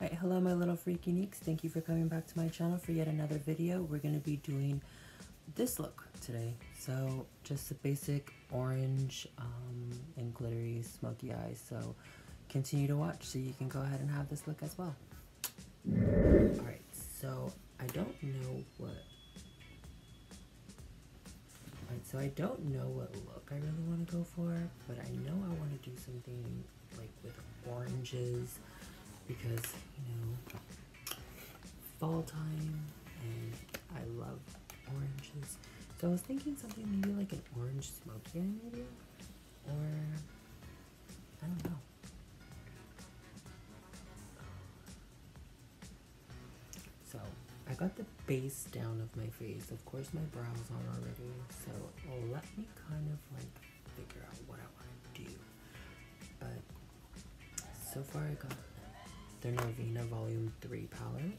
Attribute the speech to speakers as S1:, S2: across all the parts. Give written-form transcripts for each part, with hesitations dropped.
S1: Alright, hello my little freaky neeks. Thank you for coming back to my channel for yet another video. We're going to be doing this look today. So just a basic orange and glittery smoky eyes. So continue to watch so you can go ahead and have this look as well. Alright, so I don't know what look I really want to go for, but I know I want to do something like with oranges because, you know, fall time and I love oranges. So I was thinking something maybe like an orange smoky eye maybe, or I don't know. So I got the base down of my face. Of course my brow's on already, so let me kind of like figure out what I want to do. But so far I got the Norvina Volume 3 palette.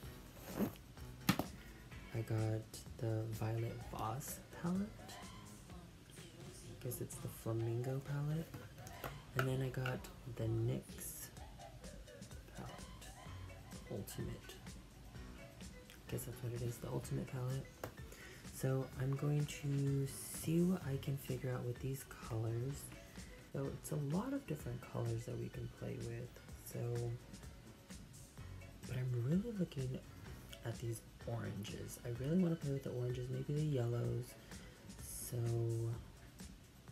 S1: I got the Violet Voss palette. I guess it's the Flamingo palette. And then I got the NYX palette. Ultimate. I guess that's what it is, the Ultimate palette. So I'm going to see what I can figure out with these colors. So it's a lot of different colors that we can play with. So, but I'm really looking at these oranges. I really want to play with the oranges, maybe the yellows. So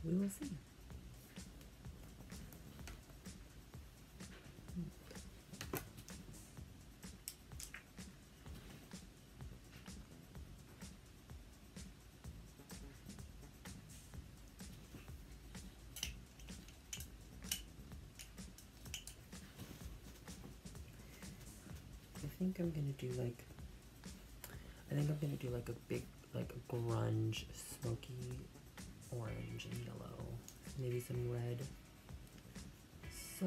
S1: we will see. I think I'm gonna do like a big, like a grunge, smoky orange and yellow, maybe some red. So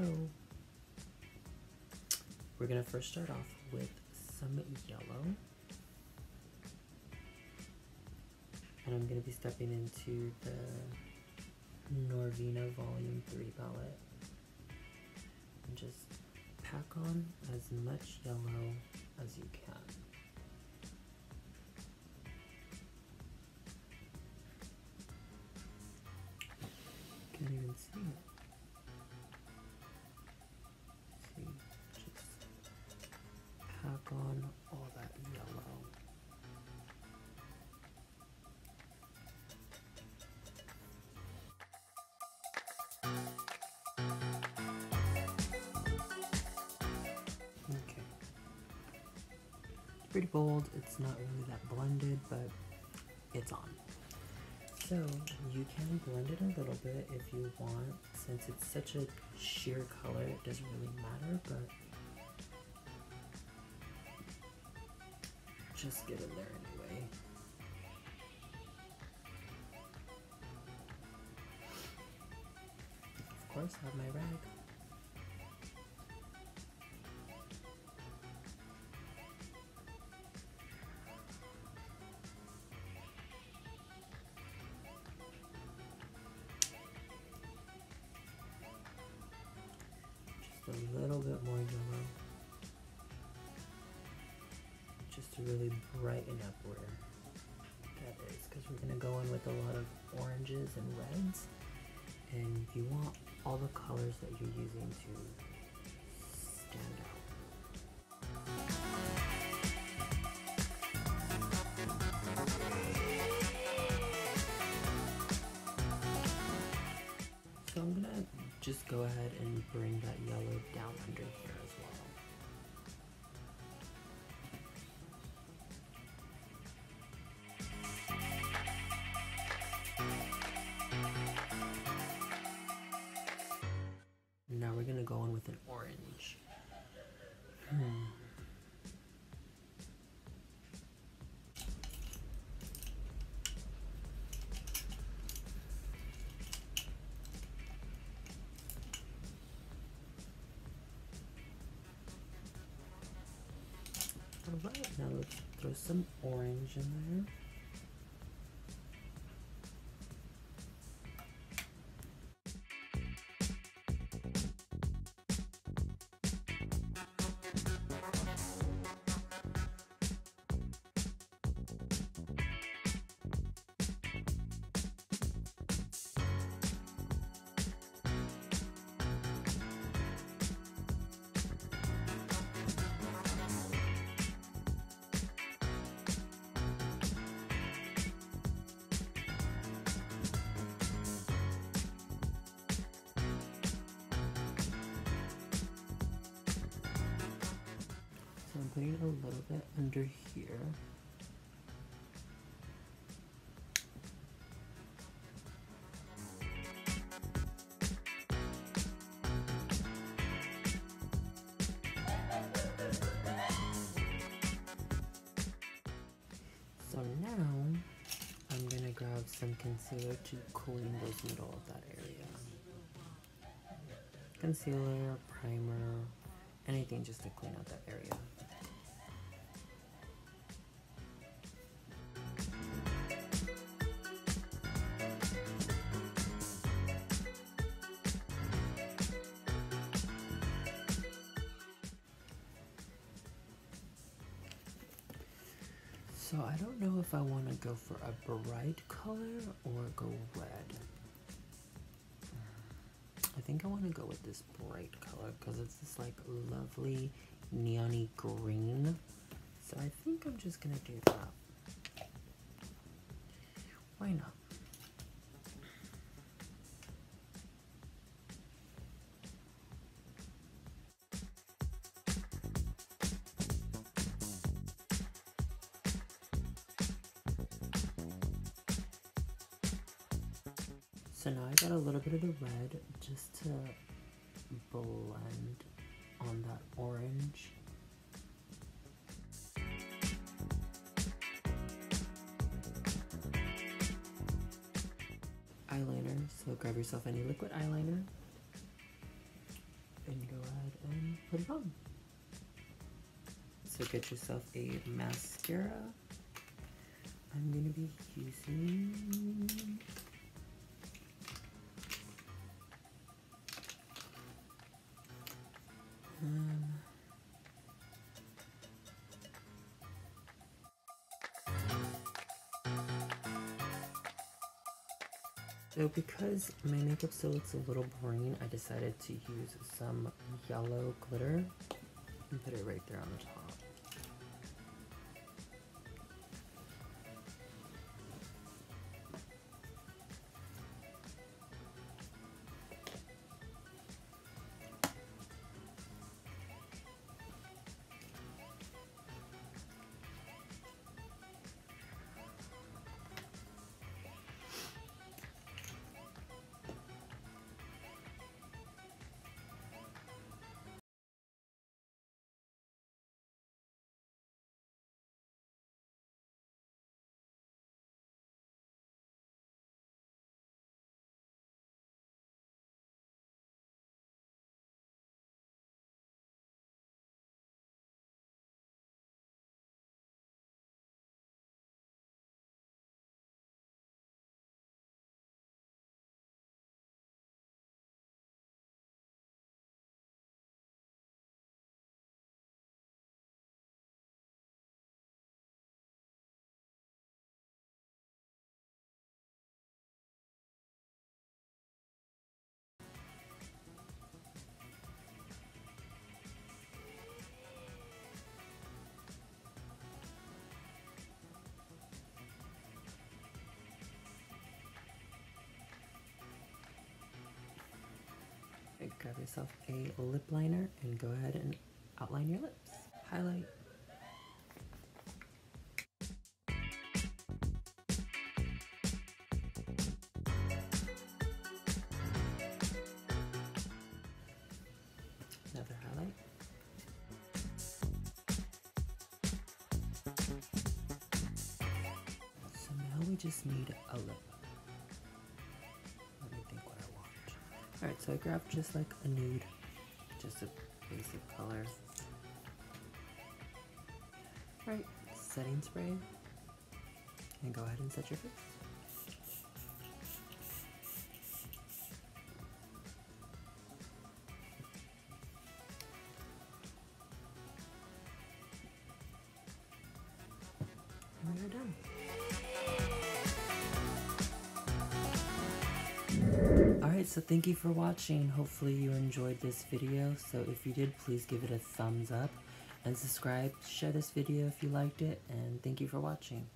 S1: we're gonna first start off with some yellow, and I'm gonna be stepping into the Norvina Volume 3 palette and just pack on as much yellow as you can. Can't even see it. See, just pack on all that yellow. Okay. It's pretty bold. It's not really that blended, but it's on. So you can blend it a little bit if you want, since it's such a sheer color, it doesn't really matter, but just get in there anyway. Of course, have my rag. A little bit more yellow, just to really brighten up where that is, because we're going to go in with a lot of oranges and reds, and you want all the colors that you're using to stand out. So I'm going to just go ahead and bring that yellow down under here as well. Now we're going to go in with an orange. Alright, now let's throw some orange in there. putting a little bit under here. So now I'm gonna grab some concealer to clean those middle of that area. Concealer, primer, anything just to clean out that area. So I don't know if I want to go for a bright color or go red. I think I want to go with this bright color because it's this like lovely neon-y green. So I think I'm just gonna do that. Why not? So now I got a little bit of the red just to blend on that orange. Eyeliner, so grab yourself any liquid eyeliner and go ahead and put it on. So get yourself a mascara. I'm going to be using so because my makeup still looks a little green, I decided to use some yellow glitter and put it right there on the top. Grab yourself a lip liner and go ahead and outline your lips. Highlight. Another highlight. So now we just need a lip. Let me think what I want. Alright, so I grabbed just like a nude, just a basic color. Alright, setting spray, and go ahead and set your face. And we're done. Alright, so thank you for watching. Hopefully you enjoyed this video. So if you did, please give it a thumbs up and subscribe. Share this video if you liked it, and thank you for watching.